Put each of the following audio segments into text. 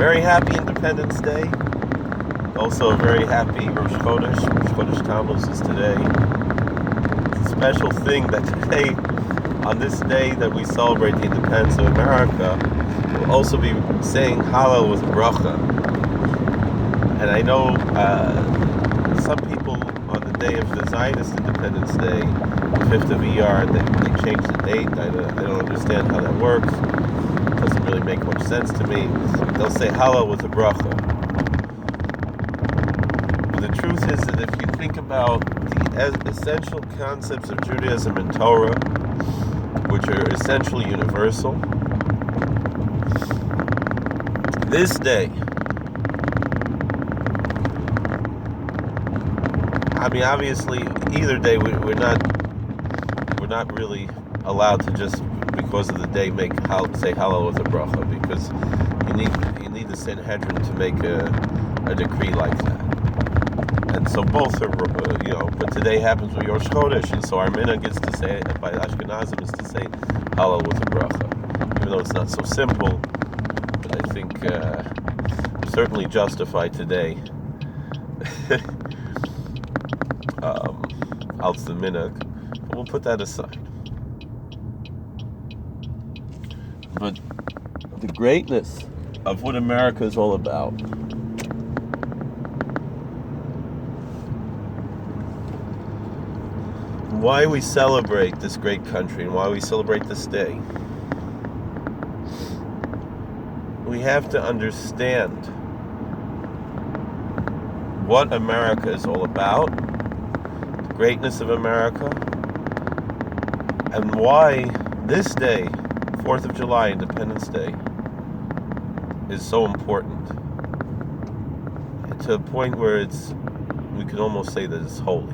Very happy Independence Day. Also a very happy Rosh Chodesh. Rosh Chodesh Tammuz is today. It's a special thing that today, on this day that we celebrate the independence of America, we'll also be saying Hallel with bracha. And I know some people on the day of the Zionist Independence Day, the 5th of Iyar, they change the date. I don't understand how that works. It doesn't really make much sense to me. They'll say Hallel with a bracha. But the truth is that if you think about the essential concepts of Judaism and Torah, which are essentially universal, this day, I mean, obviously, either day we're not really allowed to just because of the day say Hallel with a bracha, because you need the Sanhedrin to make a decree like that. And so both are but today happens with Rosh Chodesh, and so our minhag is to say, by Ashkenazim, is to say Hallel with a bracha, even though it's not so simple. But I think certainly justified today. Out the minhag, but we'll put that aside. But the greatness of what America is all about, why we celebrate this great country and why we celebrate this day, we have to understand what America is all about, the greatness of America, and why this day, 4th of July, Independence Day, is so important. And to a point where we can almost say that it's holy.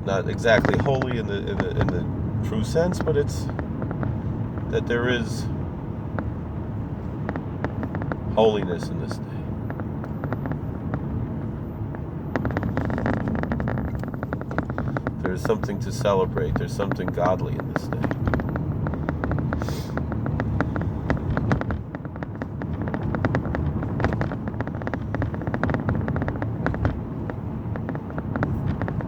Not exactly holy in the true sense, but it's that there is holiness in this day. There's something to celebrate. There's something godly in this day.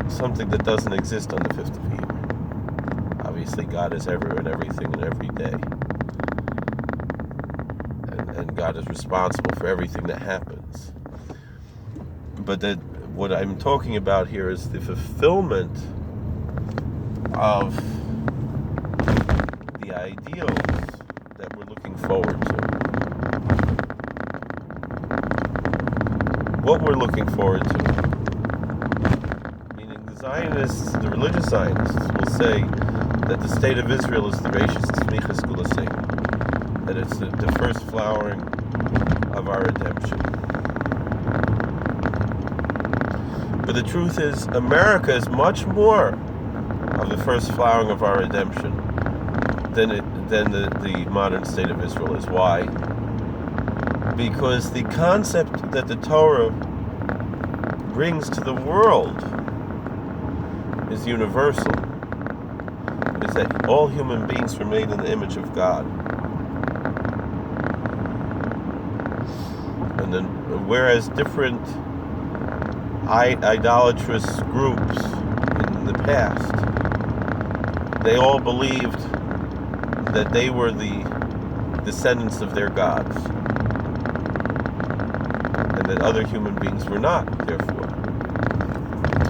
Something that doesn't exist on the 5th of Iyar. Obviously, God is everywhere and everything and every day. And God is responsible for everything that happens. But what I'm talking about here is the fulfillment of the ideals that we're looking forward to. What we're looking forward to. Zionists, the religious Zionists, will say that the state of Israel is the Reishis Tzmichas Gulasei, that it's the first flowering of our redemption. But the truth is, America is much more of the first flowering of our redemption than the modern state of Israel is. Why? Because the concept that the Torah brings to the world is universal. Is that all human beings were made in the image of God. And then, whereas different idolatrous groups in the past, they all believed that they were the descendants of their gods, and that other human beings were not, therefore.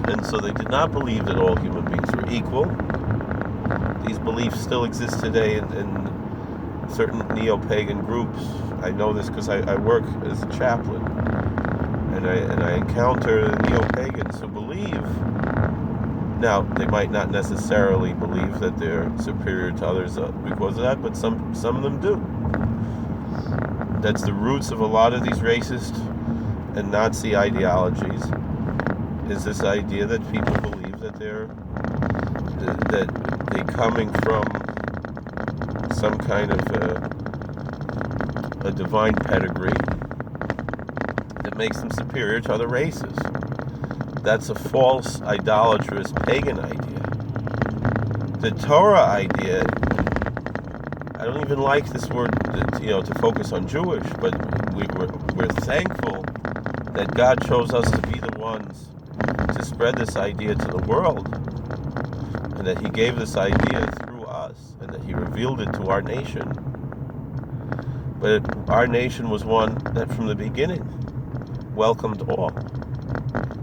And so they did not believe that all human beings were equal. These beliefs still exist today in certain neo-pagan groups. I know this because I work as a chaplain, and I encounter neo-pagans who believe. Now, they might not necessarily believe that they're superior to others because of that, but some of them do. That's the roots of a lot of these racist and Nazi ideologies. Is this idea that people believe that they're coming from some kind of a divine pedigree that makes them superior to other races. That's a false, idolatrous, pagan idea. The Torah idea, I don't even like this word, to focus on Jewish, but we're thankful that God chose us to be the ones to spread this idea to the world, and that He gave this idea through us, and that He revealed it to our nation. But our nation was one that from the beginning welcomed all.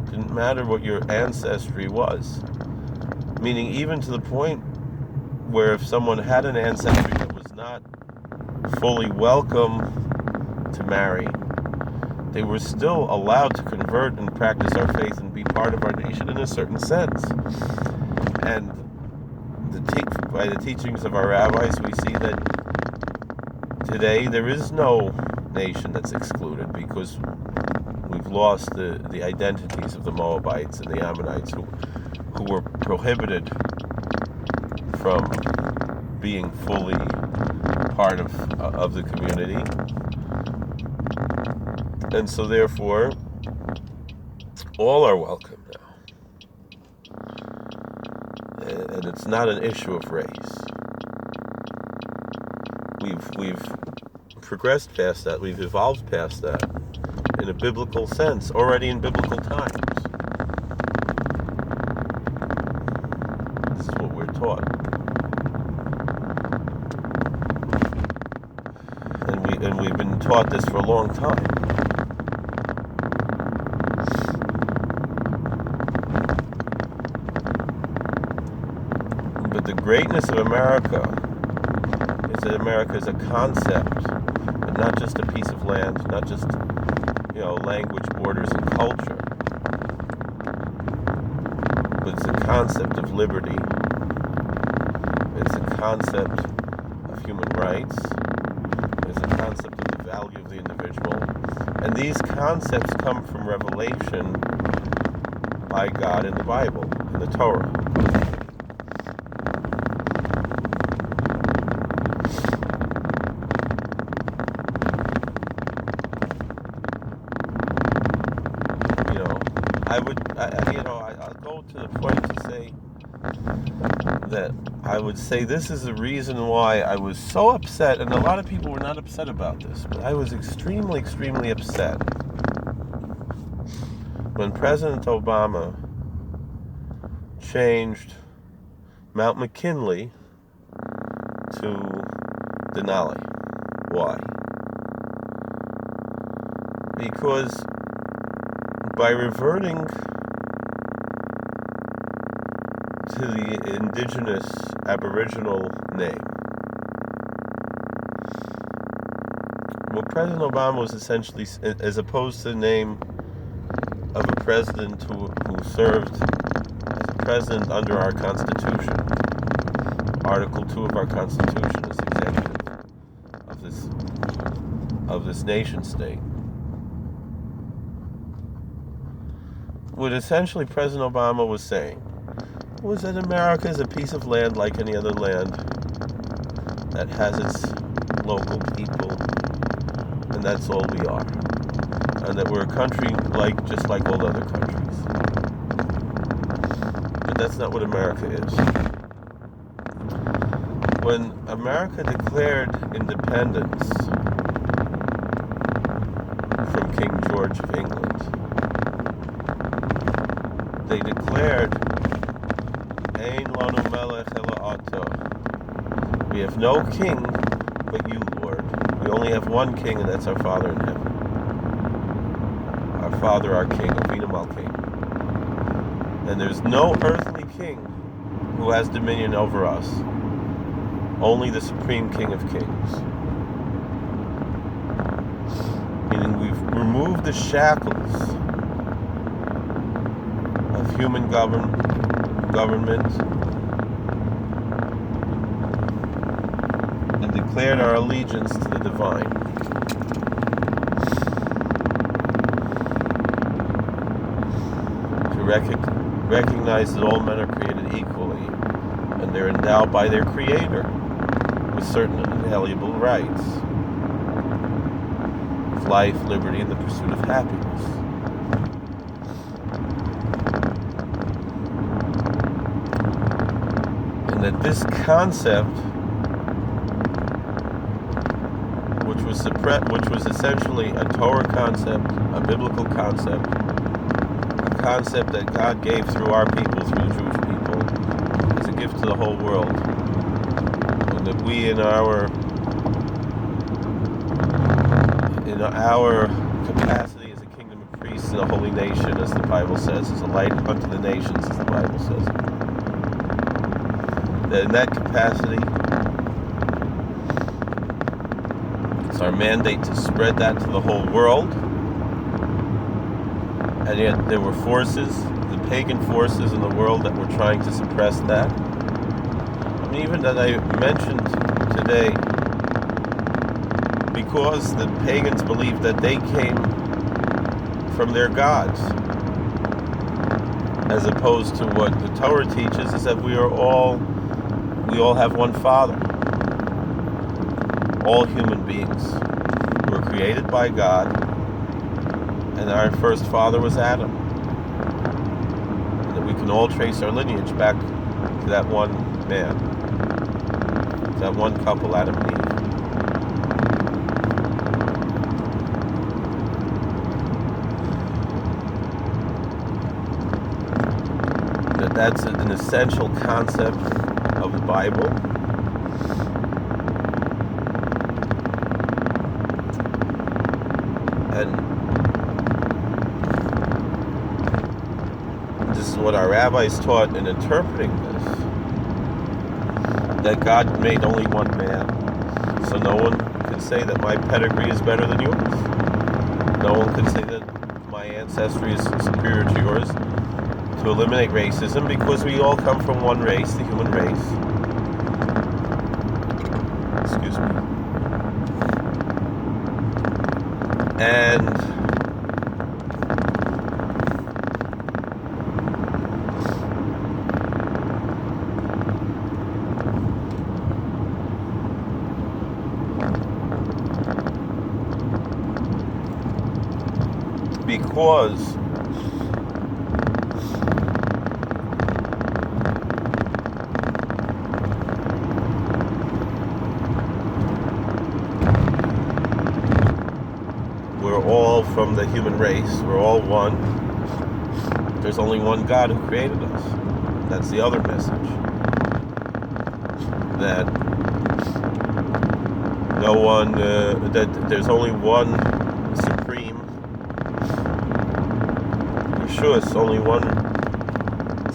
Didn't matter what your ancestry was. Meaning even to the point where if someone had an ancestry that was not fully welcome to marry, they were still allowed to convert and practice our faith and be part of our nation in a certain sense. And by the teachings of our rabbis, we see that today there is no nation that's excluded, because we've lost the identities of the Moabites and the Ammonites who were prohibited from being fully part of the community. And so therefore, all are welcome now. And it's not an issue of race. We've progressed past that. We've evolved past that in a biblical sense, already in biblical times. This is what we're taught. And we've been taught this for a long time. But the greatness of America is that America is a concept, but not just a piece of land, not just language, borders, and culture. But it's a concept of liberty. It's a concept of human rights. It's a concept of the value of the individual. And these concepts come from revelation by God in the Bible, in the Torah. I'll go to the point to say that I would say this is the reason why I was so upset, and a lot of people were not upset about this, but I was extremely, extremely upset when President Obama changed Mount McKinley to Denali. Why? Because by reverting to the indigenous Aboriginal name, what President Obama was essentially, as opposed to the name of a president who served as a president under our Constitution, Article 2 of our Constitution, as executive of this nation state. What essentially President Obama was saying was that America is a piece of land like any other land that has its local people, and that's all we are. And that we're a country just like all other countries. But that's not what America is. When America declared independence from King George of England, they declared, Ein lanu melech ela ata. We have no king but you, Lord. We only have one king, and that's our Father in heaven. Our Father, our King, Avinu Malkeinu. And there's no earthly king who has dominion over us. Only the Supreme King of Kings. Meaning we've removed the shackles of human government and declared our allegiance to the divine. To recognize that all men are created equally, and they're endowed by their Creator with certain inalienable rights of life, liberty, and the pursuit of happiness. And that this concept, which was essentially a Torah concept, a biblical concept, a concept that God gave through our people, through the Jewish people, as a gift to the whole world. And that we in our capacity as a kingdom of priests and a holy nation, as the Bible says, as a light unto the nations, as the Bible says, that in that capacity, it's our mandate to spread that to the whole world. And yet there were forces, the pagan forces in the world, that were trying to suppress that. I mean, even that I mentioned today, because the pagans believed that they came from their gods, as opposed to what the Torah teaches, is that we all have one Father. All human beings were created by God, and our first father was Adam. And that we can all trace our lineage back to that one man, to that one couple, Adam and Eve. That's an essential concept of the Bible. And this is what our rabbis taught in interpreting this, that God made only one man. So no one can say that my pedigree is better than yours. No one can say that my ancestry is superior to yours. To eliminate racism, because we all come from one race, the human race. Excuse me. And because all from the human race, we're all one. There's only one God who created us. That's the other message. That no one, that there's only one supreme Yeshua, only one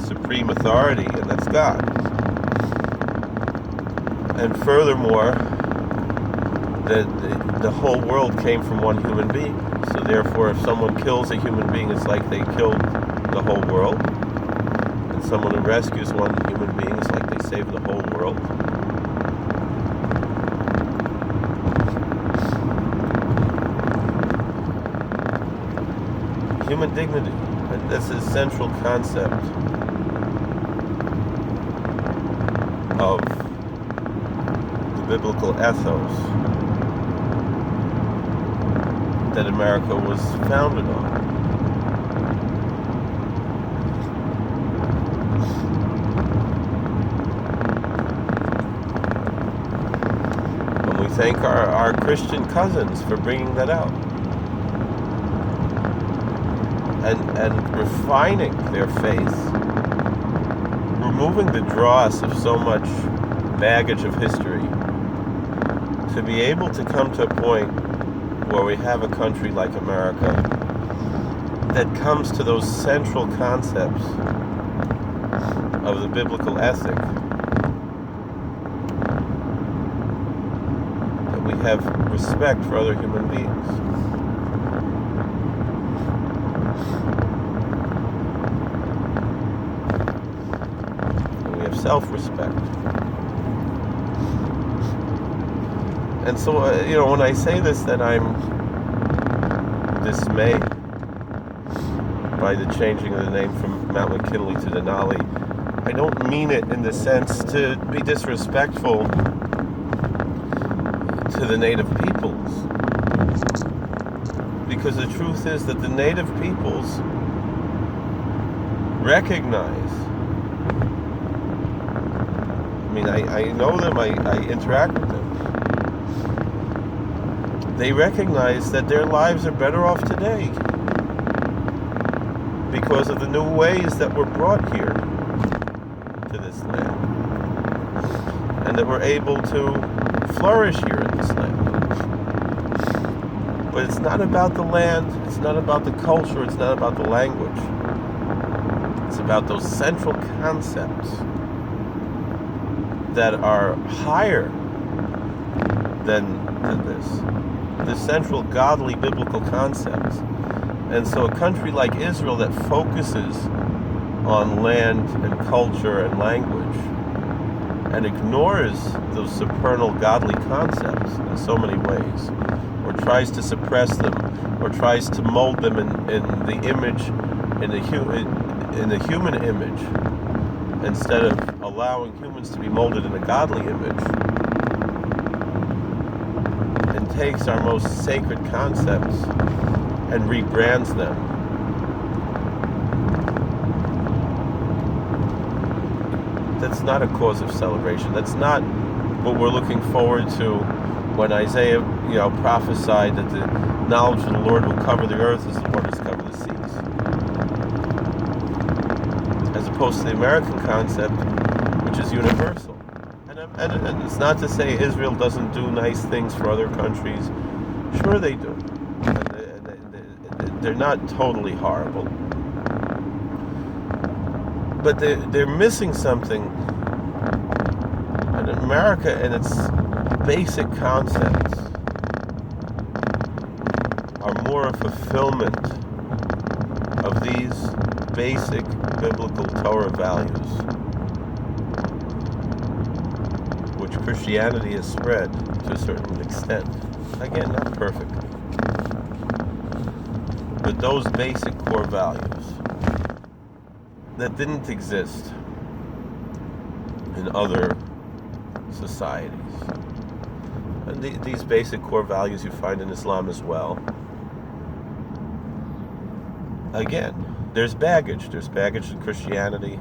supreme authority, and that's God. And furthermore, the whole world came from one human being. So therefore, if someone kills a human being, it's like they killed the whole world. And someone who rescues one human being, it's like they saved the whole world. Human dignity. And that's a central concept of the biblical ethos that America was founded on. And we thank our Christian cousins for bringing that out. And refining their faith, removing the dross of so much baggage of history, to be able to come to a point where we have a country like America that comes to those central concepts of the biblical ethic, that we have respect for other human beings. And we have self-respect. And so, when I say this, that I'm dismayed by the changing of the name from Mount McKinley to Denali, I don't mean it in the sense to be disrespectful to the native peoples. Because the truth is that the native peoples recognize mean, I know them, I interact with them. They recognize that their lives are better off today because of the new ways that were brought here to this land, and that we're able to flourish here in this land. But it's not about the land, it's not about the culture, it's not about the language. It's about those central concepts that are higher than this. The central godly biblical concepts. And so a country like Israel that focuses on land and culture and language and ignores those supernal godly concepts in so many ways, or tries to suppress them, or tries to mold them in the image, in the human image, instead of allowing humans to be molded in a godly image, and takes our most sacred concepts and rebrands them. That's not a cause of celebration. That's not what we're looking forward to when Isaiah, prophesied that the knowledge of the Lord will cover the earth as the waters cover the seas. As opposed to the American concept, which is universal. And it's not to say Israel doesn't do nice things for other countries. Sure they do. They're not totally horrible. But they're missing something. And America and its basic concepts are more a fulfillment of these basic biblical Torah values, which Christianity has spread to a certain extent. Again, not perfectly. But those basic core values that didn't exist in other societies. And these basic core values you find in Islam as well. Again, there's baggage. There's baggage in Christianity.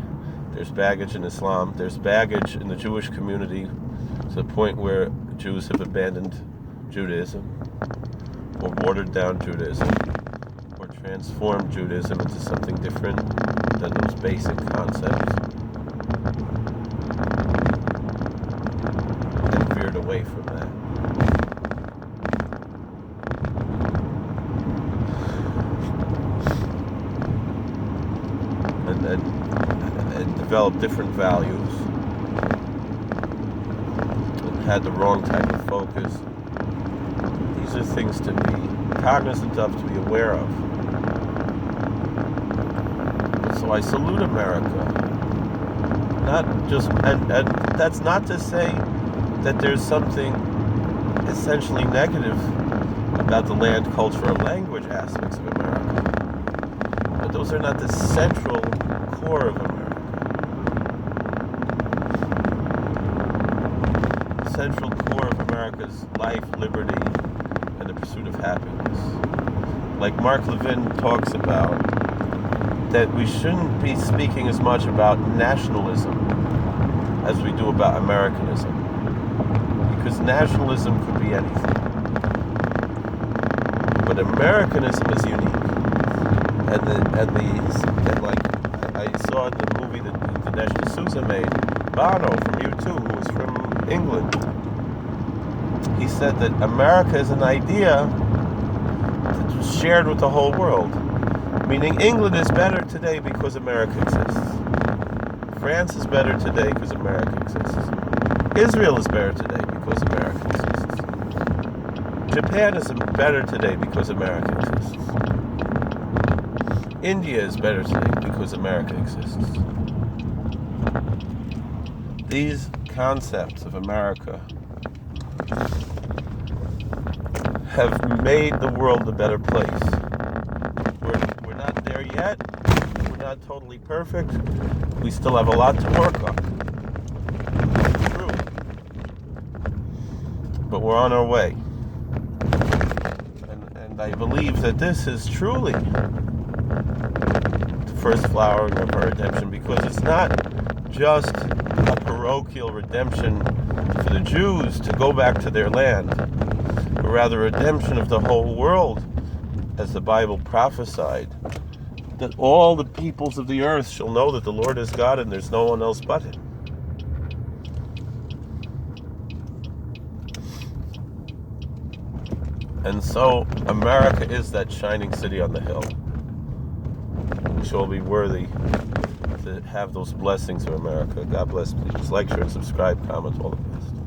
There's baggage in Islam. There's baggage in the Jewish community to the point where Jews have abandoned Judaism or watered down Judaism or transformed Judaism into something different than those basic concepts and veered away from that. And developed different values and had the wrong type of focus. These are things to be cognizant of, to be aware of. So I salute America. Not just, and that's not to say that there's something essentially negative about the land, culture, or language aspects of America. But those are not the central core of America. The central core of America's life, liberty, and the pursuit of happiness. Like Mark Levin talks about, that we shouldn't be speaking as much about nationalism as we do about Americanism. Because nationalism could be anything. But Americanism is unique. And like I saw in the movie that Dinesh D'Souza made, Bono from U2, who was from England. He said that America is an idea that was shared with the whole world. Meaning England is better today because America exists. France is better today because America exists. Israel is better today because America exists. Japan is better today because America exists. India is better today because America exists. These concepts of America have made the world a better place. We're not there yet. We're not totally perfect. We still have a lot to work on. True. But we're on our way. And I believe that this is truly the first flowering of our redemption, because it's not just a parochial redemption for the Jews to go back to their land, but rather redemption of the whole world, as the Bible prophesied, that all the peoples of the earth shall know that the Lord is God and there's no one else but Him. And so America is that shining city on the hill. We shall be worthy to have those blessings of America. God bless. Please like, share, and subscribe, comment, all the best.